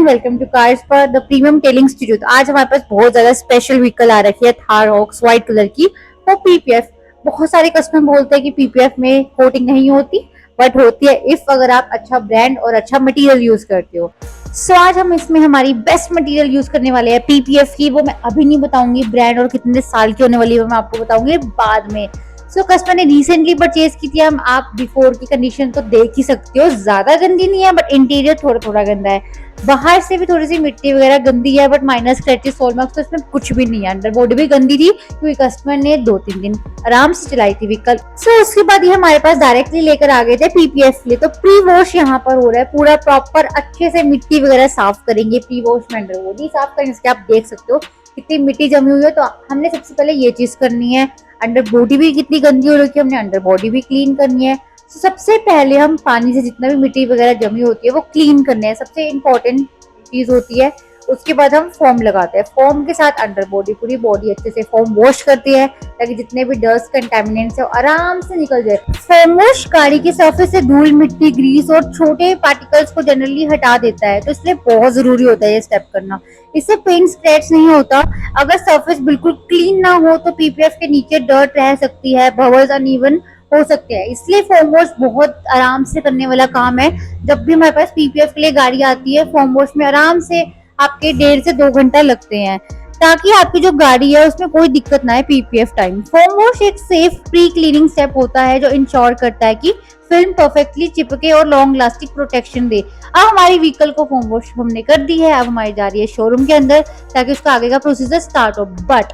And welcome to cars पर the premium telling studio. तो आज हमारे पास बहुत ज्यादा स्पेशल व्हीकल आ रखी है, थार रॉक्स व्हाइट कलर की। वो पीपीएफ, बहुत सारे कस्टमर बोलते हैं कि पीपीएफ में कोटिंग नहीं होती, बट होती है इफ अगर आप अच्छा ब्रांड और अच्छा मटेरियल यूज करते हो। सो आज हम इसमें हमारी बेस्ट मटेरियल यूज करने वाले हैं पीपीएफ की। वो मैं अभी नहीं बताऊंगी ब्रांड और कितने साल की होने वाली है, वो मैं आपको बताऊंगी बाद में। सो कस्टमर ने रिसेंटली परचेज की थी। हम आप बिफोर की कंडीशन तो देख ही सकते हो, ज्यादा गंदी नहीं है बट इंटीरियर थोड़ा थोड़ा गंदा है। बाहर से भी थोड़ी सी मिट्टी वगैरह गंदी है, but minor scratches sole marks तो इसमें कुछ भी नहीं है। अंडर बॉडी भी गंदी थी क्योंकि कस्टमर ने 2-3 दिन आराम से चलाई थी व्हीकल। सो उसके बाद ये हमारे पास डायरेक्टली लेकर आ गए थे पीपीएफ के लिए। तो प्री वॉश यहाँ पर हो रहा है, पूरा प्रॉपर अच्छे से मिट्टी वगैरह साफ करेंगे। प्री वॉश में अंडर बॉडी साफ करेंगे, इसके आप देख सकते हो कितनी मिट्टी जमी हुई है। तो हमने सबसे पहले ये चीज करनी है। अंडर बॉडी भी कितनी गंदी हो रखी है, हमने अंडर बॉडी भी क्लीन करनी है। तो सबसे पहले हम पानी से जितना भी मिट्टी वगैरह जमी होती है वो क्लीन करने हैं, सबसे इम्पोर्टेंट चीज होती है। उसके बाद हम फोम लगाते हैं। फोम के साथ अंडर बॉडी, पूरी बॉडी अच्छे से फोम वॉश करती है ताकि जितने भी डस्ट कंटेमिनेंट्स है आराम से निकल जाए। फोम वॉश गाड़ी की सरफेस से धूल, मिट्टी, ग्रीस और छोटे पार्टिकल्स को जनरली हटा देता है, तो इसलिए बहुत जरूरी होता है ये स्टेप करना। इससे पेंट स्क्रैच नहीं होता। अगर सरफेस बिल्कुल क्लीन ना हो तो पीपीएफ के नीचे डर्ट रह सकती है, बबल्स अनइवन हो सकते हैं। इसलिए फोम वॉश बहुत आराम से करने वाला काम है। जब भी हमारे पास पीपीएफ के लिए गाड़ी आती है, फोम वॉश में आराम से आपके 1.5 से 2 घंटा लगते हैं, ताकि आपकी जो गाड़ी है उसमें कोई दिक्कत ना है पीपीएफ टाइम। फोम वॉश एक सेफ प्री क्लीनिंग स्टेप होता है जो इंश्योर करता है कि फिल्म परफेक्टली चिपके और लॉन्ग लास्टिंग प्रोटेक्शन दे। अब हमारी व्हीकल को फोम वॉश हमने कर दी है, अब हमारी जा रही है शोरूम के अंदर ताकि उसका आगे का प्रोसीजर स्टार्ट हो। बट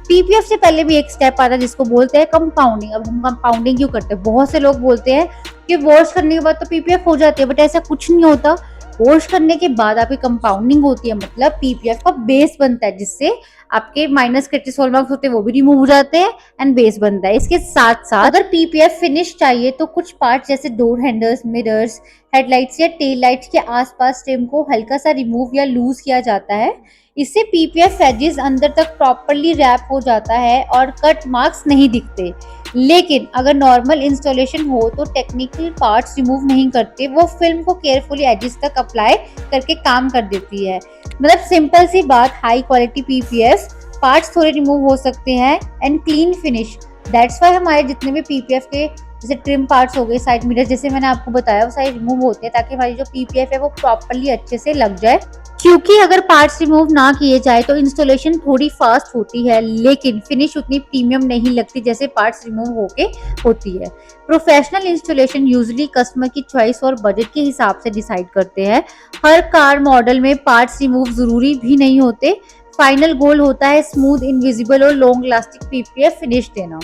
पीपीएफ से पहले भी एक स्टेप आता है जिसको बोलते हैं कंपाउंडिंग। अब हम कंपाउंडिंग क्यों करते हैं? बहुत से लोग बोलते हैं कि वॉश करने के बाद तो पीपीएफ हो जाती है, बट ऐसा कुछ नहीं होता। वॉश करने के बाद आपकी कंपाउंडिंग होती है, मतलब पीपीएफ का बेस बनता है, जिससे आपके माइनस स्क्रैचेस होल मार्क्स होते हैं वो भी रिमूव हो जाते हैं एंड बेस बनता है। इसके साथ साथ अगर पीपीएफ फिनिश चाहिए तो कुछ पार्ट जैसे डोर हैंडल्स, मिरर्स, हेडलाइट्स या टेल लाइट्स के आसपास ट्रिम को हल्का सा रिमूव या लूज किया जाता है। इससे पीपीएफ एजेस अंदर तक प्रॉपर्ली रैप हो जाता है और कट मार्क्स नहीं दिखते। लेकिन अगर नॉर्मल इंस्टॉलेशन हो तो टेक्निकल पार्ट्स रिमूव नहीं करते, वो फिल्म को केयरफुली एजेस तक अप्लाई करके काम कर देती है। मतलब सिंपल सी बात, हाई क्वालिटी पीपीएफ पार्ट्स थोड़े रिमूव हो सकते हैं and clean finish. That's why हमारे जितने भी पीपीएफ के जैसे ट्रिम पार्ट्स हो गए, साइड मिरर जैसे मैंने आपको बताया, वो सारे रिमूव होते हैं ताकि हमारी जो पीपीएफ है वो प्रॉपर्ली अच्छे से लग जाए। क्योंकि अगर पार्ट्स रिमूव ना किए जाए तो इंस्टॉलेशन थोड़ी फास्ट होती है, लेकिन फिनिश उतनी प्रीमियम नहीं लगती जैसे पार्ट्स रिमूव होके होती है। प्रोफेशनल इंस्टॉलेशन यूजुअली कस्टमर की चॉइस और बजट के हिसाब से डिसाइड करते हैं। हर कार मॉडल में पार्ट्स रिमूव जरूरी भी नहीं होते। फाइनल गोल होता है स्मूथ, इनविजिबल और लॉन्ग लास्टिंग पीपीएफ फिनिश देना।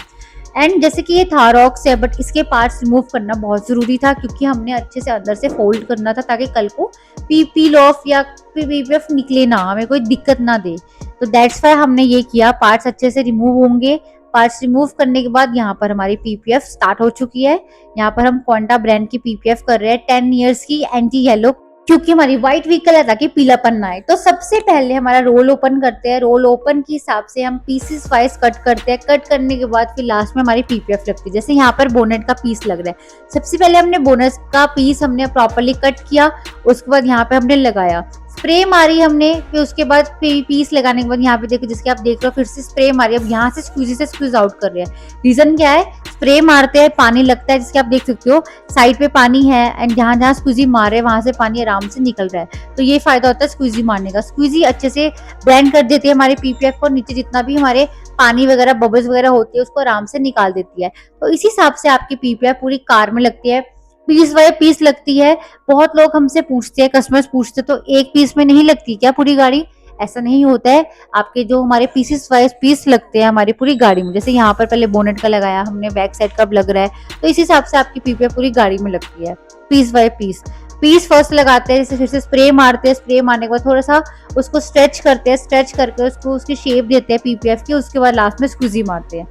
एंड जैसे कि ये थारॉक्स है, बट इसके पार्ट्स रिमूव करना बहुत जरूरी था क्योंकि हमने अच्छे से अंदर से फोल्ड करना था ताकि कल को पील ऑफ या पीपीएफ निकले ना, हमें कोई दिक्कत ना दे। तो दैट्स वाई हमने ये किया, पार्ट्स अच्छे से रिमूव होंगे। पार्ट्स रिमूव करने के बाद यहाँ पर हमारी पीपीएफ स्टार्ट हो चुकी है। यहाँ पर हम क्वांटा ब्रांड की पीपीएफ कर रहे हैं 10 ईयर्स की एंटी येलो, क्योंकि हमारी व्हाइट व्हीकल है ताकि पीलापन ना आए। तो सबसे पहले हमारा रोल ओपन करते हैं। रोल ओपन के हिसाब से हम पीसेस वाइज कट करते हैं। कट करने के बाद फिर लास्ट में हमारी पीपीएफ लगती है। जैसे यहाँ पर बोनेट का पीस लग रहा है, सबसे पहले हमने बोनट का पीस हमने प्रॉपर्ली कट किया, उसके बाद यहाँ पे हमने लगाया, स्प्रे मारी हमने। फिर उसके बाद पीस लगाने के बाद यहाँ पे देखो, जिसके आप देख रहे हो, फिर से स्प्रे मारी। अब यहाँ से स्क्वीज आउट कर रहे हैं। रीजन क्या है? स्प्रे मारते हैं, पानी लगता है, जिसके आप देख सकते हो साइड पे पानी है एंड जहाँ जहाँ स्क्वीजी मार रहे हैं वहां से पानी आराम से निकल रहा है। तो ये फायदा होता है स्क्वीजी मारने का। स्क्वीजी अच्छे से ब्लेंड कर देती है हमारे पीपीएफ को, नीचे जितना भी हमारे पानी वगैरह बबल्स वगैरह होती है उसको आराम से निकाल देती है। तो इस हिसाब से आपकी पीपीएफ पूरी कार में लगती है, पीस वाइज पीस लगती है। बहुत लोग हमसे पूछते हैं, कस्टमर्स पूछते हैं, तो एक पीस में नहीं लगती क्या पूरी गाड़ी? ऐसा नहीं होता है। आपके जो हमारे पीसेस वाइज पीस लगते हैं हमारी पूरी गाड़ी में। जैसे यहाँ पर पहले बोनेट का लगाया हमने, बैक साइड का लग रहा है, तो इस हिसाब से आपकी पीपीएफ पूरी गाड़ी में लगती है पीस वाइज पीस फर्स्ट लगाते हैं, जैसे फिर से स्प्रे मारते हैं। स्प्रे मारने के बाद थोड़ा सा उसको स्ट्रेच करते हैं, स्ट्रेच करके उसको उसकी शेप देते हैं पीपीएफ की। उसके बाद लास्ट में स्क्वीजी मारते हैं।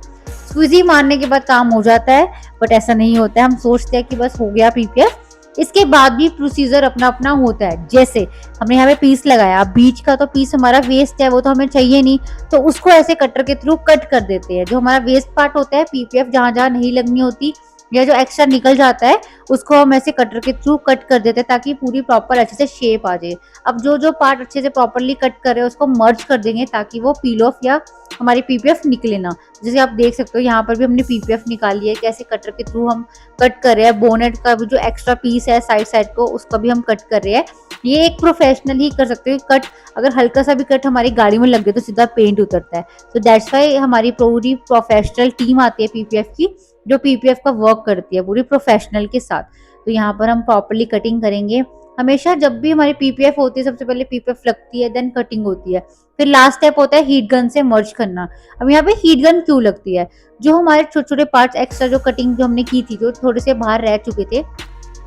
स्क्वीजी मारने के बाद काम हो जाता है, बट ऐसा नहीं होता है। हम सोचते हैं कि बस हो गया पीपीएफ। इसके बाद भी प्रोसीजर अपना अपना होता है। जैसे हमने यहाँ पे पीस लगाया, बीच का तो पीस हमारा वेस्ट है, वो तो हमें चाहिए नहीं, तो उसको ऐसे कटर के थ्रू कट कर देते हैं। जो हमारा वेस्ट पार्ट होता है पीपीएफ जहाँ जहाँ नहीं लगनी होती या जो एक्स्ट्रा निकल जाता है उसको हम ऐसे कटर के थ्रू कट कर देते हैं ताकि पूरी प्रॉपर अच्छे से शेप आ जाए। अब जो जो पार्ट अच्छे से प्रॉपरली कट कर रहे हैं उसको मर्ज कर देंगे ताकि वो पील ऑफ या हमारी पीपीएफ निकले ना। जैसे आप देख सकते हो यहाँ पर भी हमने पीपीएफ निकाली है, कैसे कटर के थ्रू हम कट कर रहे हैं। बोनेट का भी जो एक्स्ट्रा पीस है साइड साइड को उसका भी हम कट कर रहे हैं। ये एक प्रोफेशनल ही कर सकते हैं कट। अगर हल्का सा भी कट हमारी गाड़ी में लग गया तो सीधा पेंट उतरता है। तो दैट्स वाई हमारी पूरी प्रोफेशनल टीम आती है पीपीएफ की, जो पीपीएफ का वर्क करती है पूरी प्रोफेशनल के साथ। तो यहाँ पर हम प्रॉपरली कटिंग करेंगे। हमेशा जब भी हमारी पीपीएफ होती है सबसे पहले पीपीएफ लगती है, देन कटिंग होती है, फिर लास्ट स्टेप होता है हीट गन से मर्ज करना। अब यहाँ पे हीट गन क्यों लगती है? जो हमारे छोटे छोटे पार्ट्स एक्स्ट्रा जो कटिंग जो हमने की थी, जो थोड़े से बाहर रह चुके थे,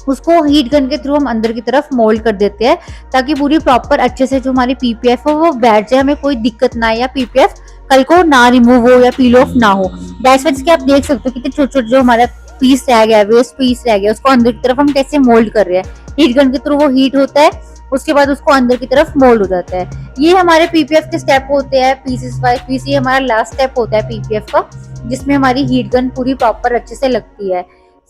उसको हीट गन के थ्रू हम अंदर की तरफ मोल्ड कर देते हैं ताकि पूरी प्रॉपर अच्छे से जो हमारी पीपीएफ हो वो बैठ जाए, हमें कोई दिक्कत ना आए या पीपीएफ कल को ना रिमूव हो या पील ऑफ ना हो। दैट्स व्हाई कि आप देख सकते हो कितने छोटे छोटे जो हमारा पीस रह गया, वेस्ट पीस रह गया, उसको अंदर की तरफ हम कैसे मोल्ड कर रहे हैं। हीट गन के थ्रू वो हीट होता है, उसके बाद उसको अंदर की तरफ मोल्ड हो जाता है। ये हमारे पीपीएफ के स्टेप होते हैं पीसेस बाय पीस। ये हमारा लास्ट स्टेप होता है पीपीएफ का, जिसमें हमारी हीट गन पूरी प्रॉपर अच्छे से लगती है।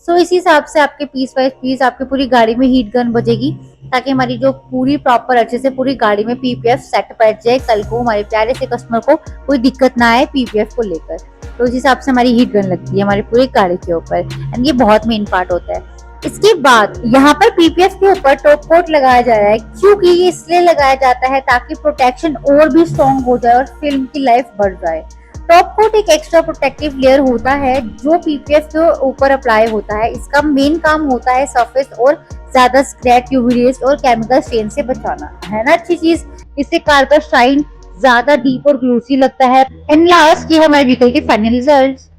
सो इसी हिसाब से आपके पीस वाइज पीस आपकी पूरी गाड़ी में हीट गन बजेगी ताकि हमारी जो पूरी प्रॉपर अच्छे से पूरी गाड़ी में पीपीएफ सेट बैठ जाए, कल को हमारे प्यारे से कस्टमर को कोई दिक्कत ना आए पीपीएफ को लेकर। तो इस हिसाब से हमारी हीट गन लगती है हमारी पूरी गाड़ी के ऊपर, एंड ये बहुत मेन पार्ट होता है। इसके बाद यहाँ पर पीपीएफ के ऊपर टॉप कोट लगाया जा रहा है, क्योंकि ये इसलिए लगाया जाता है ताकि प्रोटेक्शन और भी स्ट्रॉन्ग हो जाए और फिल्म की लाइफ बढ़ जाए। टॉप कोट एक एक्स्ट्रा प्रोटेक्टिव लेयर होता है जो पीपीएफ के ऊपर अप्लाई होता है। इसका मेन काम होता है सरफेस और ज्यादा स्क्रैच, यूवी रेज और केमिकल स्ट्रेन से बचाना, है ना अच्छी चीज। इससे कार का शाइन ज्यादा डीप और ग्लूसी लगता है। एंड लास्ट ये हमारे व्हीकल के फाइनल रिजल्ट।